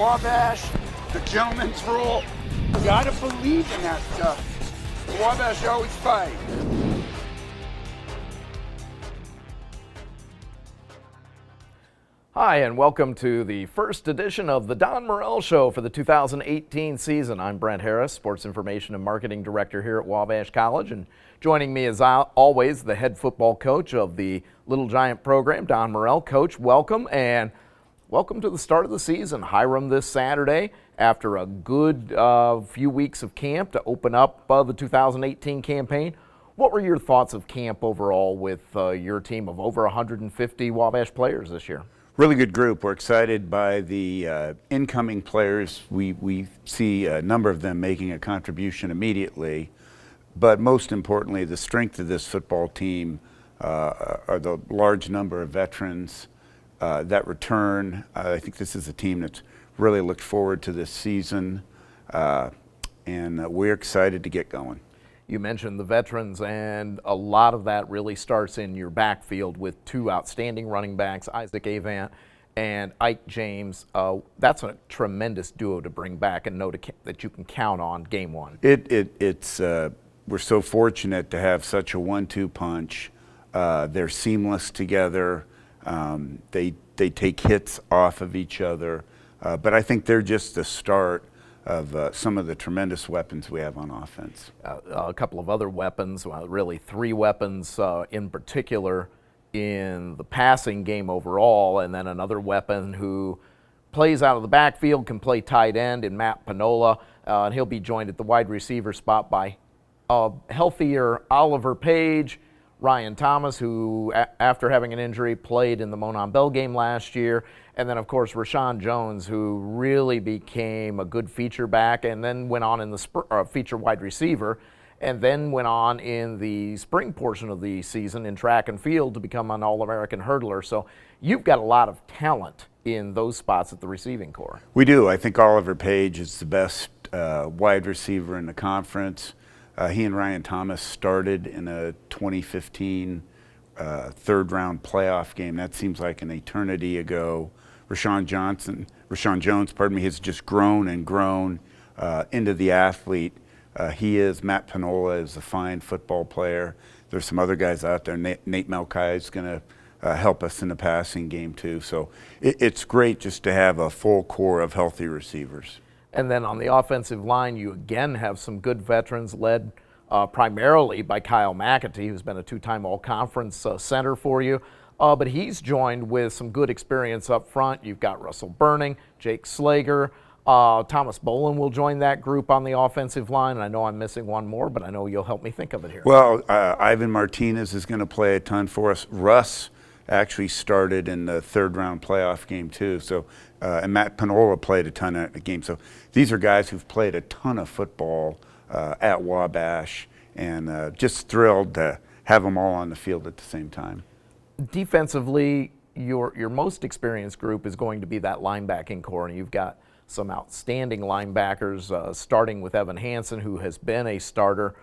Wabash, the gentleman's rule. You gotta believe in that stuff. Wabash always fight. Hi, and welcome to the first edition of the Don Morel Show for the 2018 season. I'm Brent Harris, Sports Information and Marketing Director here at Wabash College, and joining me as always, the head football coach of the Little Giant program, Don Morel. Coach, welcome, and welcome to the start of the season. Hiram this Saturday after a good few weeks of camp to open up the 2018 campaign. What were your thoughts of camp overall with your team of over 150 Wabash players this year? Really good group. We're excited by the incoming players. We see a number of them making a contribution immediately, but most importantly, the strength of this football team are the large number of veterans that return. I think this is a team that's really looked forward to this season, and we're excited to get going. You mentioned the veterans, and a lot of that really starts in your backfield with two outstanding running backs, Isaac Avant and Ike James. That's a tremendous duo to bring back and know that you can count on game one. We're so fortunate to have such a 1-2 punch. They're seamless together. They take hits off of each other, but I think they're just the start of some of the tremendous weapons we have on offense. A couple of other weapons, really three weapons in particular in the passing game overall, and then another weapon who plays out of the backfield, can play tight end in Matt Panola, and he'll be joined at the wide receiver spot by a healthier Oliver Page, Ryan Thomas, who after having an injury played in the Monon Bell game last year, and then of course Rashawn Jones, who really became a good feature back and then went on in the feature wide receiver, and then went on in the spring portion of the season in track and field to become an All-American hurdler. So you've got a lot of talent in those spots at the receiving corps. We do. I think Oliver Page is the best wide receiver in the conference. He and Ryan Thomas started in a 2015 third-round playoff game. That seems like an eternity ago. Rashawn Jones, has just grown and grown into the athlete he is. Matt Panola is a fine football player. There's some other guys out there. Nate Melkai is going to help us in the passing game too. So it's great just to have a full core of healthy receivers. And then on the offensive line, you again have some good veterans led primarily by Kyle McAtee, who's been a two-time all-conference center for you. But he's joined with some good experience up front. You've got Russell Burning, Jake Slager, Thomas Bolin will join that group on the offensive line. And I know I'm missing one more, but I know you'll help me think of it here. Well, Ivan Martinez is going to play a ton for us. Russ actually started in the third-round playoff game too. So, and Matt Panola played a ton of games. So these are guys who've played a ton of football at Wabash, and just thrilled to have them all on the field at the same time. Defensively, your most experienced group is going to be that linebacking core, and you've got some outstanding linebackers, starting with Evan Hansen, who has been a starter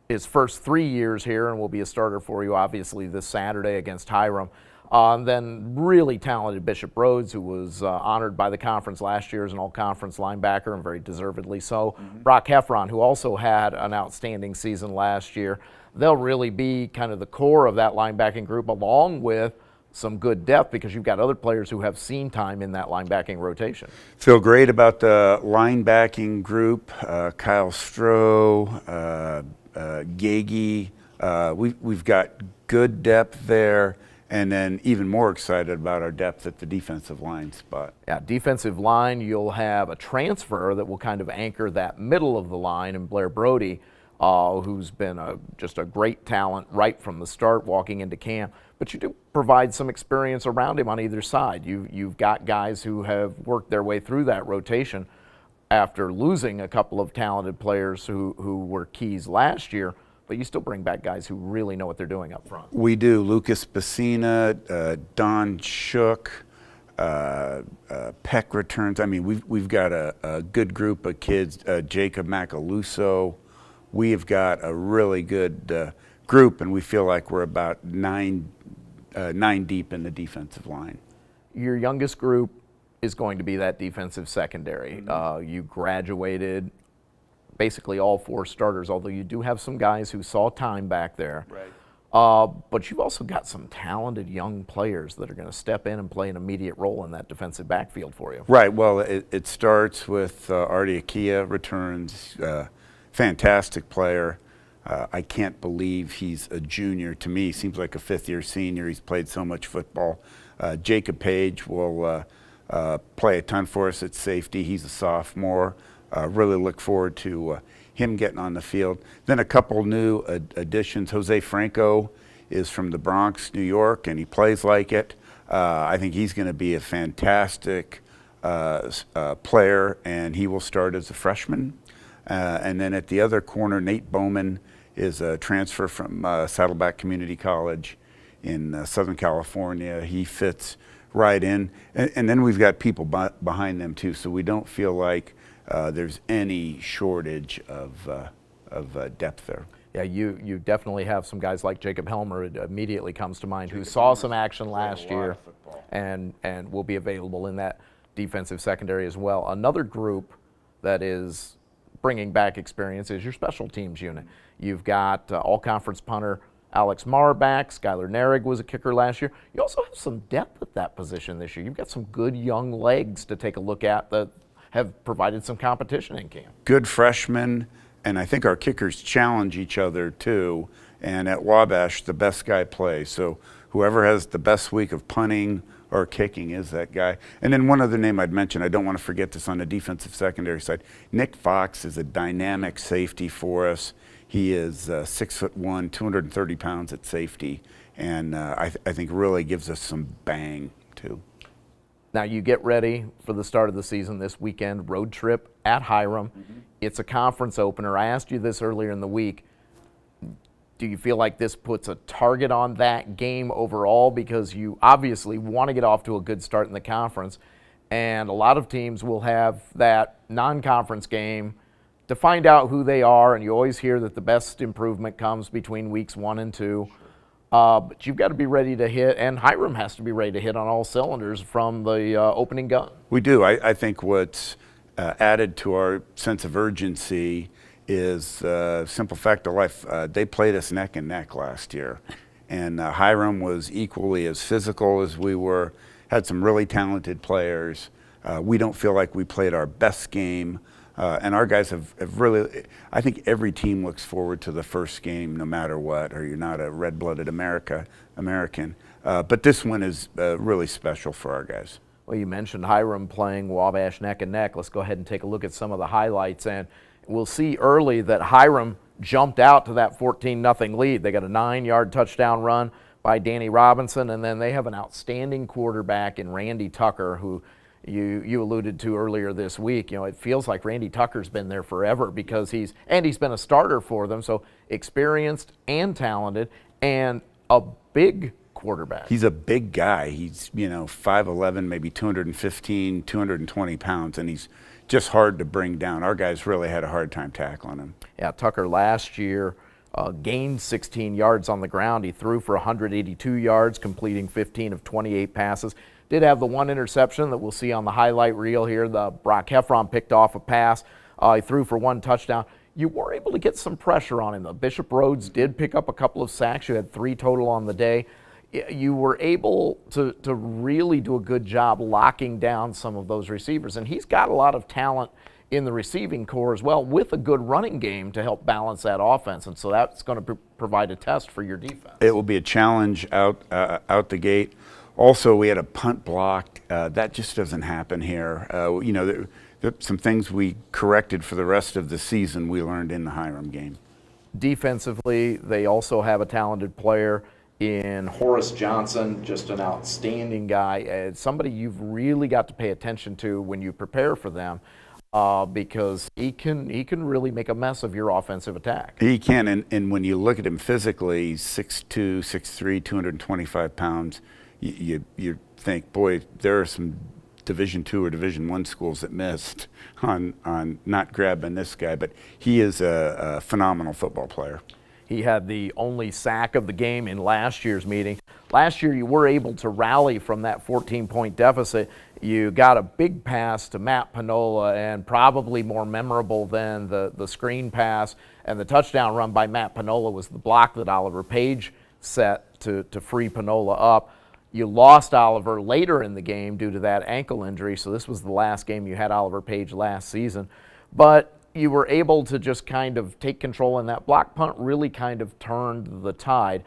his first 3 years here and will be a starter for you, obviously, this Saturday against Hiram. Then really talented Bishop Rhodes, who was honored by the conference last year as an all-conference linebacker, and very deservedly so. Brock Heffron, who also had an outstanding season last year. They'll really be kind of the core of that linebacking group, along with some good depth, because you've got other players who have seen time in that linebacking rotation. Feel great about the linebacking group. Kyle Stroh, Gagey. We've got good depth there, and then even more excited about our depth at the defensive line spot. Yeah, defensive line, you'll have a transfer that will kind of anchor that middle of the line, and Blair Brody, who's been just a great talent right from the start walking into camp. But you do provide some experience around him on either side. You've got guys who have worked their way through that rotation after losing a couple of talented players who were keys last year, but you still bring back guys who really know what they're doing up front. We do. Lucas Bassina, Don Shook, Peck returns. I mean, we've got a good group of kids. Jacob Macaluso. We have got a really good group, and we feel like we're about nine deep in the defensive line. Your youngest group is going to be that defensive secondary. You graduated basically all 4 starters, although you do have some guys who saw time back there. Right. But you've also got some talented young players that are going to step in and play an immediate role in that defensive backfield for you. Right. Well, it starts with Artie Akia returns. Fantastic player. I can't believe he's a junior. To me, he seems like a 5th-year senior. He's played so much football. Jacob Page will play a ton for us at safety. He's a sophomore. Really look forward to him getting on the field. Then a couple new additions. Jose Franco is from the Bronx, New York, and he plays like it. I think he's going to be a fantastic player, and he will start as a freshman. And then at the other corner, Nate Bowman is a transfer from Saddleback Community College in Southern California. He fits right in. And then we've got people behind them too, so we don't feel like there's any shortage of depth there. Yeah, you definitely have some guys like Jacob Helmer, it immediately comes to mind, who saw some action last year and will be available in that defensive secondary as well. Another group that is bringing back experience is your special teams unit. You've got all-conference punter Alex Marr back. Skylar Narig was a kicker last year. You also have some depth at that position this year. You've got some good young legs to take a look at that have provided some competition in camp. Good freshmen, and I think our kickers challenge each other too. And at Wabash, the best guy plays. So whoever has the best week of punting or kicking is that guy. And then one other name I'd mention, I don't want to forget this on the defensive secondary side. Nick Fox is a dynamic safety for us. He is 6'1", 230 pounds at safety, and I think really gives us some bang too. Now you get ready for the start of the season this weekend, road trip at Hiram. It's a conference opener. I asked you this earlier in the week. Do you feel like this puts a target on that game overall? Because you obviously want to get off to a good start in the conference, and a lot of teams will have that non-conference game to find out who they are, and you always hear that the best improvement comes between weeks 1 and 2. But you've got to be ready to hit, and Hiram has to be ready to hit on all cylinders from the opening gun. We do. I think what's added to our sense of urgency is simple fact of life. They played us neck and neck last year, and Hiram was equally as physical as we were, had some really talented players. We don't feel like we played our best game. And our guys have really, I think every team looks forward to the first game no matter what, or you're not a red-blooded American. But this one is really special for our guys. Well, you mentioned Hiram playing Wabash neck and neck. Let's go ahead and take a look at some of the highlights. And we'll see early that Hiram jumped out to that 14-0 lead. They got a 9-yard touchdown run by Danny Robinson, and then they have an outstanding quarterback in Randy Tucker, who you alluded to earlier this week. You know, it feels like Randy Tucker's been there forever because he's been a starter for them, so experienced and talented and a big quarterback. He's a big guy. He's, 5'11", maybe 215, 220 pounds, and he's just hard to bring down. Our guys really had a hard time tackling him. Yeah, Tucker last year gained 16 yards on the ground. He threw for 182 yards, completing 15 of 28 passes. Did have the one interception that we'll see on the highlight reel here. The Brock Heffron picked off a pass. He threw for 1 touchdown. You were able to get some pressure on him, though. Bishop Rhodes did pick up a couple of sacks. You had 3 total on the day. You were able to really do a good job locking down some of those receivers. And he's got a lot of talent in the receiving core as well, with a good running game to help balance that offense. And so that's going to provide a test for your defense. It will be a challenge out the gate. Also, we had a punt blocked. That just doesn't happen here. There are some things we corrected for the rest of the season we learned in the Hiram game. Defensively, they also have a talented player in Horace Johnson, just an outstanding guy. Somebody you've really got to pay attention to when you prepare for them, because he can really make a mess of your offensive attack. He can, and when you look at him physically, he's 6'2", 6'3", 225 pounds. You think, boy, there are some Division II or Division I schools that missed on not grabbing this guy, but he is a phenomenal football player. He had the only sack of the game in last year's meeting. Last year, you were able to rally from that 14-point deficit You got a big pass to Matt Panola, and probably more memorable than the screen pass and the touchdown run by Matt Panola was the block that Oliver Page set to free Panola up. You lost Oliver later in the game due to that ankle injury, so this was the last game you had Oliver Page last season. But you were able to just kind of take control, and that block punt really kind of turned the tide.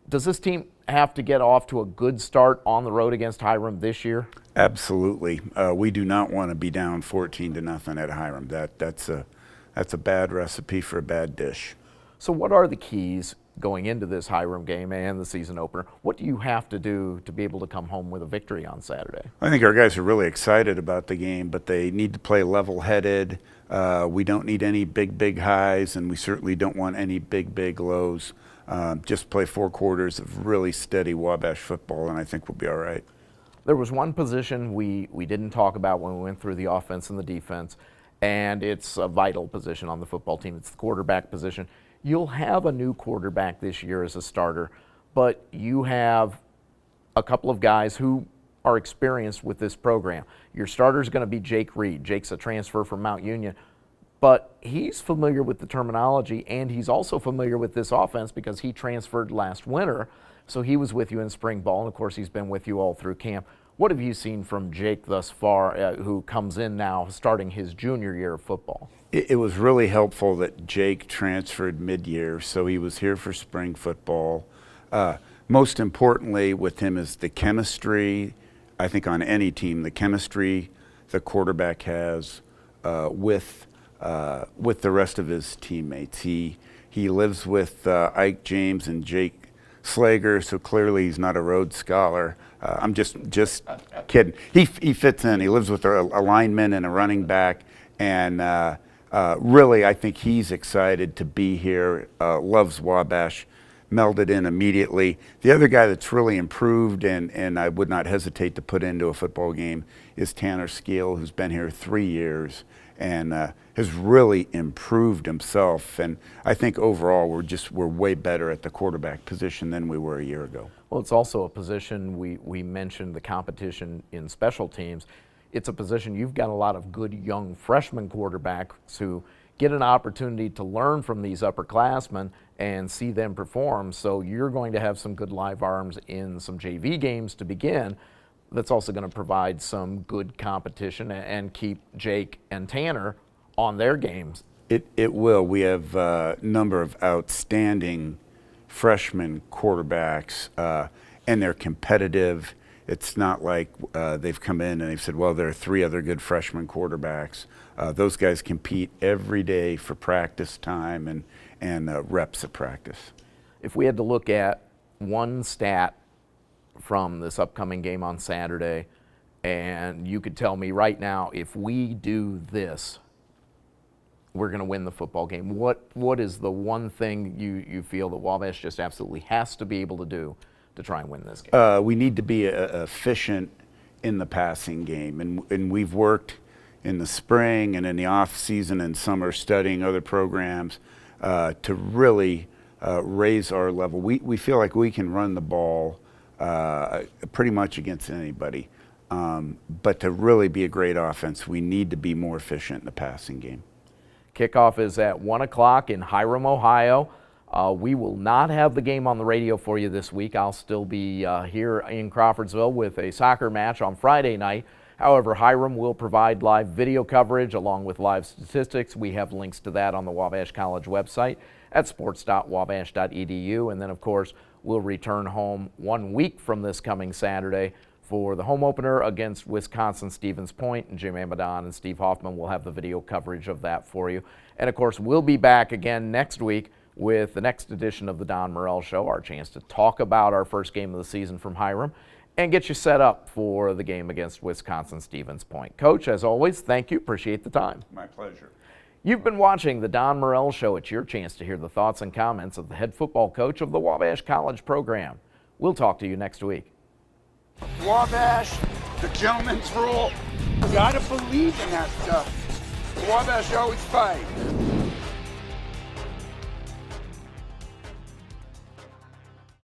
Does this team have to get off to a good start on the road against Hiram this year? Absolutely. We do not want to be down 14-0 at Hiram. That's a bad recipe for a bad dish. So what are the keys going into this Hiram game and the season opener? What do you have to do to be able to come home with a victory on Saturday? I think our guys are really excited about the game, but they need to play level-headed. We don't need any big highs, and we certainly don't want any big lows. Just play 4 quarters of really steady Wabash football, and I think we'll be all right. There was one position we didn't talk about when we went through the offense and the defense, and it's a vital position on the football team. It's the quarterback position. You'll have a new quarterback this year as a starter, but you have a couple of guys who are experienced with this program. Your starter is going to be Jake Reed. Jake's a transfer from Mount Union, but he's familiar with the terminology, and he's also familiar with this offense because he transferred last winter, so he was with you in spring ball, and of course he's been with you all through camp. What have you seen from Jake thus far, who comes in now starting his junior year of football? It was really helpful that Jake transferred mid-year, so he was here for spring football. Most importantly with him is the chemistry. I think on any team, the chemistry the quarterback has with the rest of his teammates. He lives with Ike James and Jake Slager, so clearly he's not a Rhodes Scholar. I'm just kidding. He fits in. He lives with a lineman and a running back, and really I think he's excited to be here, loves Wabash, melded in immediately. The other guy that's really improved and I would not hesitate to put into a football game is Tanner Skeel, who's been here 3 years and has really improved himself. And I think overall we're way better at the quarterback position than we were a year ago. Well, it's also a position, we mentioned the competition in special teams. It's a position you've got a lot of good young freshman quarterbacks who get an opportunity to learn from these upperclassmen and see them perform. So you're going to have some good live arms in some JV games to begin. That's also going to provide some good competition and keep Jake and Tanner on their games. It will. We have a number of outstanding freshman quarterbacks, and they're competitive. It's not like they've come in and they've said, well, there are 3 other good freshman quarterbacks. Those guys compete every day for practice time and reps of practice. If we had to look at one stat from this upcoming game on Saturday, and you could tell me right now, if we do this, we're going to win the football game. What is the one thing you feel that Wabash just absolutely has to be able to do to try and win this game? We need to be efficient in the passing game, and we've worked in the spring and in the off season and summer studying other programs to really raise our level. We feel like we can run the ball pretty much against anybody, but to really be a great offense, we need to be more efficient in the passing game. Kickoff is at 1 o'clock in Hiram, Ohio. We will not have the game on the radio for you this week. I'll still be here in Crawfordsville with a soccer match on Friday night. However, Hiram will provide live video coverage along with live statistics. We have links to that on the Wabash College website at sports.wabash.edu. And then, of course, we'll return home 1 week from this coming Saturday for the home opener against Wisconsin Stevens Point, and Jim Amadon and Steve Hoffman will have the video coverage of that for you. And of course, we'll be back again next week with the next edition of the Don Morel Show, our chance to talk about our first game of the season from Hiram and get you set up for the game against Wisconsin Stevens Point. Coach, as always, thank you. Appreciate the time. My pleasure. You've been watching the Don Morel Show. It's your chance to hear the thoughts and comments of the head football coach of the Wabash College program. We'll talk to you next week. Wabash, the gentleman's rule. You gotta believe in that stuff. Wabash always fight.